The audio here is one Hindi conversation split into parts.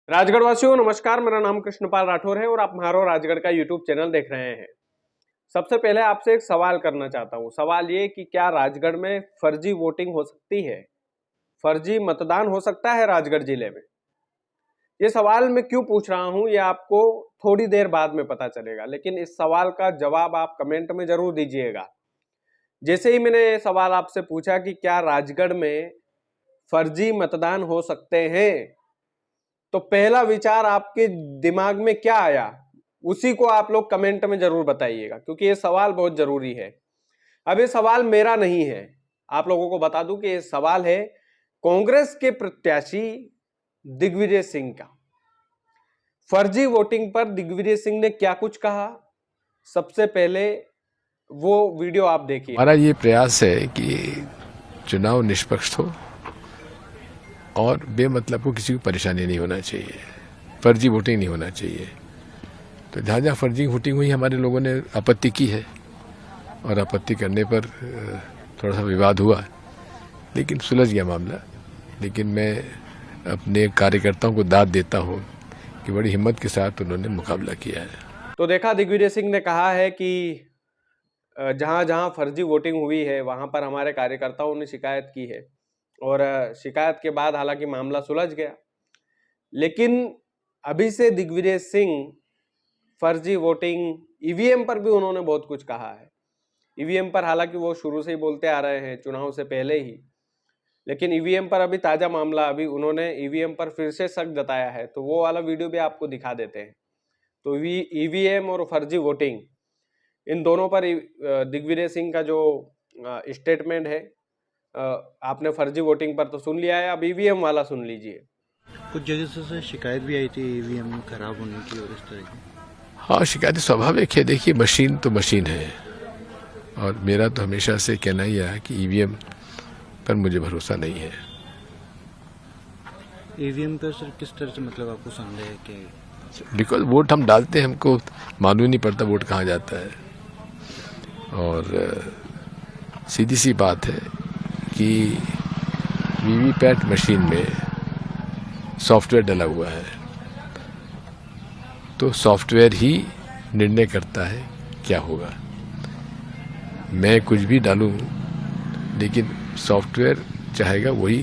राजगढ़ वासियों नमस्कार। मेरा नाम कृष्णपाल राठौर है और आप म्हारो राजगढ़ का यूट्यूब चैनल देख रहे हैं। सबसे पहले आपसे एक सवाल करना चाहता हूं। सवाल ये कि क्या राजगढ़ में फर्जी वोटिंग हो सकती है, फर्जी मतदान हो सकता है राजगढ़ जिले में? ये सवाल मैं क्यों पूछ रहा हूं ये आपको थोड़ी देर बाद में पता चलेगा, लेकिन इस सवाल का जवाब आप कमेंट में जरूर दीजिएगा। जैसे ही मैंने ये सवाल आपसे पूछा कि क्या राजगढ़ में फर्जी मतदान हो सकते हैं, तो पहला विचार आपके दिमाग में क्या आया, उसी को आप लोग कमेंट में जरूर बताइएगा, क्योंकि ये सवाल बहुत जरूरी है। अब ये सवाल मेरा नहीं है, आप लोगों को बता दूं कि ये सवाल है कांग्रेस के प्रत्याशी दिग्विजय सिंह का। फर्जी वोटिंग पर दिग्विजय सिंह ने क्या कुछ कहा, सबसे पहले वो वीडियो आप देखिए। हमारा ये प्रयास है कि चुनाव निष्पक्ष हो और बेमतलब को किसी को परेशानी नहीं होना चाहिए, फर्जी वोटिंग नहीं होना चाहिए। तो जहाँ जहाँ फर्जी वोटिंग हुई हमारे लोगों ने आपत्ति की है और आपत्ति करने पर थोड़ा सा विवाद हुआ, लेकिन सुलझ गया मामला। लेकिन मैं अपने कार्यकर्ताओं को दाद देता हूँ कि बड़ी हिम्मत के साथ उन्होंने मुकाबला किया है। तो देखा, दिग्विजय सिंह ने कहा है कि जहां जहां फर्जी वोटिंग हुई है वहां पर हमारे कार्यकर्ताओं ने शिकायत की है और शिकायत के बाद हालांकि मामला सुलझ गया। लेकिन अभी से दिग्विजय सिंह फर्जी वोटिंग, ईवीएम पर भी उन्होंने बहुत कुछ कहा है। ईवीएम पर हालांकि वो शुरू से ही बोलते आ रहे हैं, चुनाव से पहले ही, लेकिन ईवीएम पर अभी ताजा मामला, अभी उन्होंने ईवीएम पर फिर से शक जताया है, तो वो वाला वीडियो भी आपको दिखा देते हैं। तो ईवीएम और फर्जी वोटिंग, इन दोनों पर दिग्विजय सिंह का जो स्टेटमेंट है, आपने फर्जी वोटिंग पर तो सुन लिया है, अब ईवीएम वाला सुन लीजिए। कुछ जगह से शिकायत भी आई थी ईवीएम खराब होने की और इस तरह की। हाँ, शिकायत स्वाभाविक है। देखिए, मशीन तो मशीन है और मेरा तो हमेशा से कहना ही है कि ईवीएम पर मुझे भरोसा नहीं है। ईवीएम पर सर किस तरह से, मतलब आपको संदेह है कि बिकॉज वोट हम डालते हैं, हमको मालूम ही नहीं पड़ता वोट कहाँ जाता है। और सीधी सी बात है कि वीवीपैट मशीन में सॉफ्टवेयर डला हुआ है, तो सॉफ्टवेयर ही निर्णय करता है क्या होगा। मैं कुछ भी डालूं, लेकिन सॉफ्टवेयर चाहेगा वही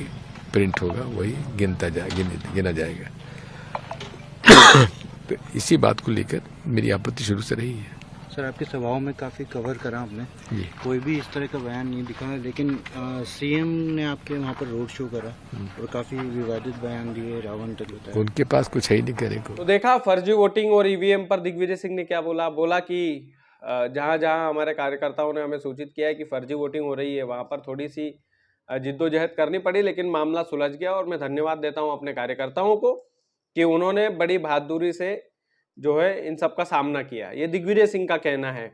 प्रिंट होगा, वही गिना जाएगा। तो इसी बात को लेकर मेरी आपत्ति शुरू से रही है। सर आपकी सभाओं में काफ़ी कवर करा आपने, कोई भी इस तरह का बयान नहीं दिखा, लेकिन सीएम ने आपके वहाँ पर रोड शो करा और काफ़ी विवादित बयान दिए, रावण तक बताया। उनके पास कुछ है ही नहीं कहने को। तो देखा, फर्जी वोटिंग और ईवीएम पर दिग्विजय सिंह ने क्या बोला। बोला कि जहां जहां हमारे कार्यकर्ताओं ने हमें सूचित किया है कि फर्जी वोटिंग हो रही है, वहां पर थोड़ी सी जिद्दोजहद करनी पड़ी, लेकिन मामला सुलझ गया। और मैं धन्यवाद देता हूं अपने कार्यकर्ताओं को कि उन्होंने बड़ी बहादुरी से जो है इन सब का सामना किया। ये दिग्विजय सिंह का कहना है।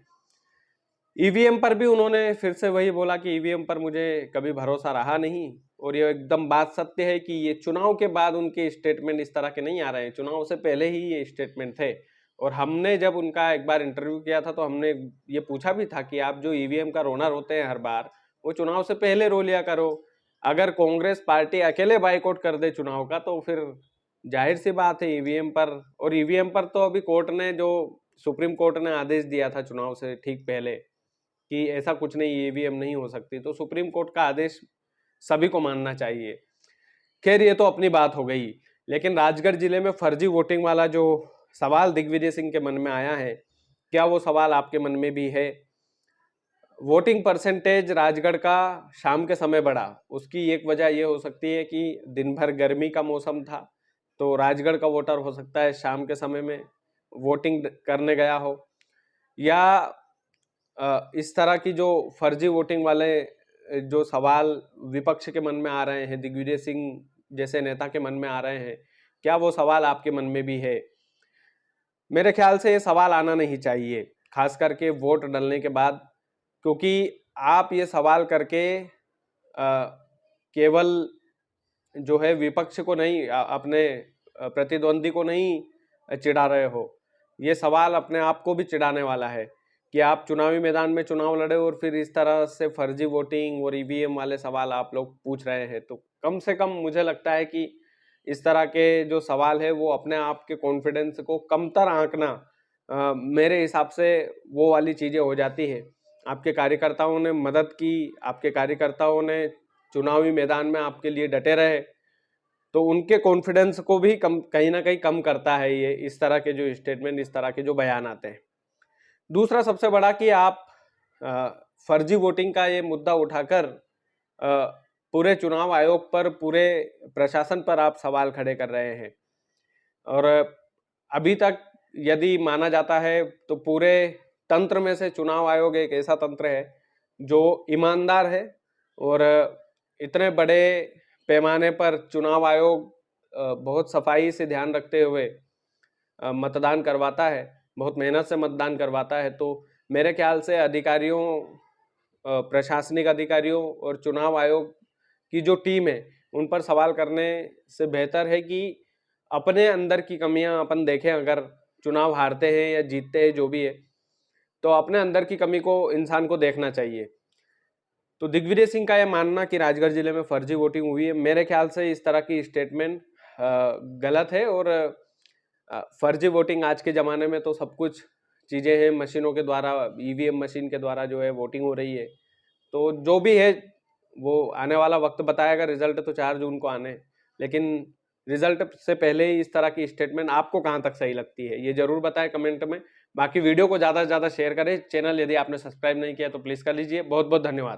ईवीएम पर भी उन्होंने फिर से वही बोला कि ईवीएम पर मुझे कभी भरोसा रहा नहीं, और ये एकदम बात सत्य है कि ये चुनाव के बाद उनके स्टेटमेंट इस तरह के नहीं आ रहे हैं, चुनाव से पहले ही ये स्टेटमेंट थे। और हमने जब उनका एक बार इंटरव्यू किया था तो हमने ये पूछा भी था कि आप जो ईवीएम का रोना रोते हैं हर बार, वो चुनाव से पहले रो लिया करो। अगर कांग्रेस पार्टी अकेले बाइकआउट कर दे चुनाव का, तो फिर जाहिर सी बात है ईवीएम पर। और ईवीएम पर तो अभी कोर्ट ने, जो सुप्रीम कोर्ट ने आदेश दिया था चुनाव से ठीक पहले कि ऐसा कुछ नहीं, ईवीएम नहीं हो सकती, तो सुप्रीम कोर्ट का आदेश सभी को मानना चाहिए। खैर, ये तो अपनी बात हो गई। लेकिन राजगढ़ जिले में फर्जी वोटिंग वाला जो सवाल दिग्विजय सिंह के मन में आया है, क्या वो सवाल आपके मन में भी है? वोटिंग परसेंटेज राजगढ़ का शाम के समय बढ़ा, उसकी एक वजह यह हो सकती है कि दिन भर गर्मी का मौसम था, तो राजगढ़ का वोटर हो सकता है शाम के समय में वोटिंग करने गया हो, या इस तरह की जो फर्जी वोटिंग वाले जो सवाल विपक्ष के मन में आ रहे हैं, दिग्विजय सिंह जैसे नेता के मन में आ रहे हैं, क्या वो सवाल आपके मन में भी है? मेरे ख्याल से ये सवाल आना नहीं चाहिए, खास करके वोट डलने के बाद, क्योंकि आप ये सवाल करके केवल जो है विपक्ष को नहीं, अपने प्रतिद्वंदी को नहीं चिढ़ा रहे हो, ये सवाल अपने आप को भी चिढ़ाने वाला है कि आप चुनावी मैदान में चुनाव लड़े और फिर इस तरह से फर्जी वोटिंग और ईवीएम वाले सवाल आप लोग पूछ रहे हैं। तो कम से कम मुझे लगता है कि इस तरह के जो सवाल है वो अपने आप के कॉन्फिडेंस को कमतर आंकना मेरे हिसाब से वो वाली चीज़ें हो जाती है। आपके कार्यकर्ताओं ने मदद की, आपके कार्यकर्ताओं ने चुनावी मैदान में आपके लिए डटे रहे, तो उनके कॉन्फिडेंस को भी कहीं ना कहीं कम करता है ये इस तरह के जो स्टेटमेंट, इस तरह के जो बयान आते हैं। दूसरा सबसे बड़ा कि आप फर्जी वोटिंग का ये मुद्दा उठाकर पूरे चुनाव आयोग पर, पूरे प्रशासन पर आप सवाल खड़े कर रहे हैं। और अभी तक यदि माना जाता है तो पूरे तंत्र में से चुनाव आयोग एक ऐसा तंत्र है जो ईमानदार है और इतने बड़े पैमाने पर चुनाव आयोग बहुत सफाई से ध्यान रखते हुए मतदान करवाता है, बहुत मेहनत से मतदान करवाता है। तो मेरे ख्याल से अधिकारियों, प्रशासनिक अधिकारियों और चुनाव आयोग की जो टीम है उन पर सवाल करने से बेहतर है कि अपने अंदर की कमियां अपन देखें। अगर चुनाव हारते हैं या जीतते हैं जो भी है, तो अपने अंदर की कमी को इंसान को देखना चाहिए। तो दिग्विजय सिंह का यह मानना कि राजगढ़ जिले में फर्जी वोटिंग हुई है, मेरे ख्याल से इस तरह की स्टेटमेंट गलत है। और फर्जी वोटिंग आज के ज़माने में तो सब कुछ चीज़ें हैं, मशीनों के द्वारा, ईवीएम मशीन के द्वारा जो है वोटिंग हो रही है। तो जो भी है वो आने वाला वक्त बताएगा। रिजल्ट तो 4 जून को आने, लेकिन रिजल्ट से पहले ही इस तरह की स्टेटमेंट आपको कहाँ तक सही लगती है ये जरूर बताएं कमेंट में। बाकी वीडियो को ज़्यादा से ज़्यादा शेयर करें। चैनल यदि आपने सब्सक्राइब नहीं किया तो प्लीज़ कर लीजिए। बहुत बहुत धन्यवाद।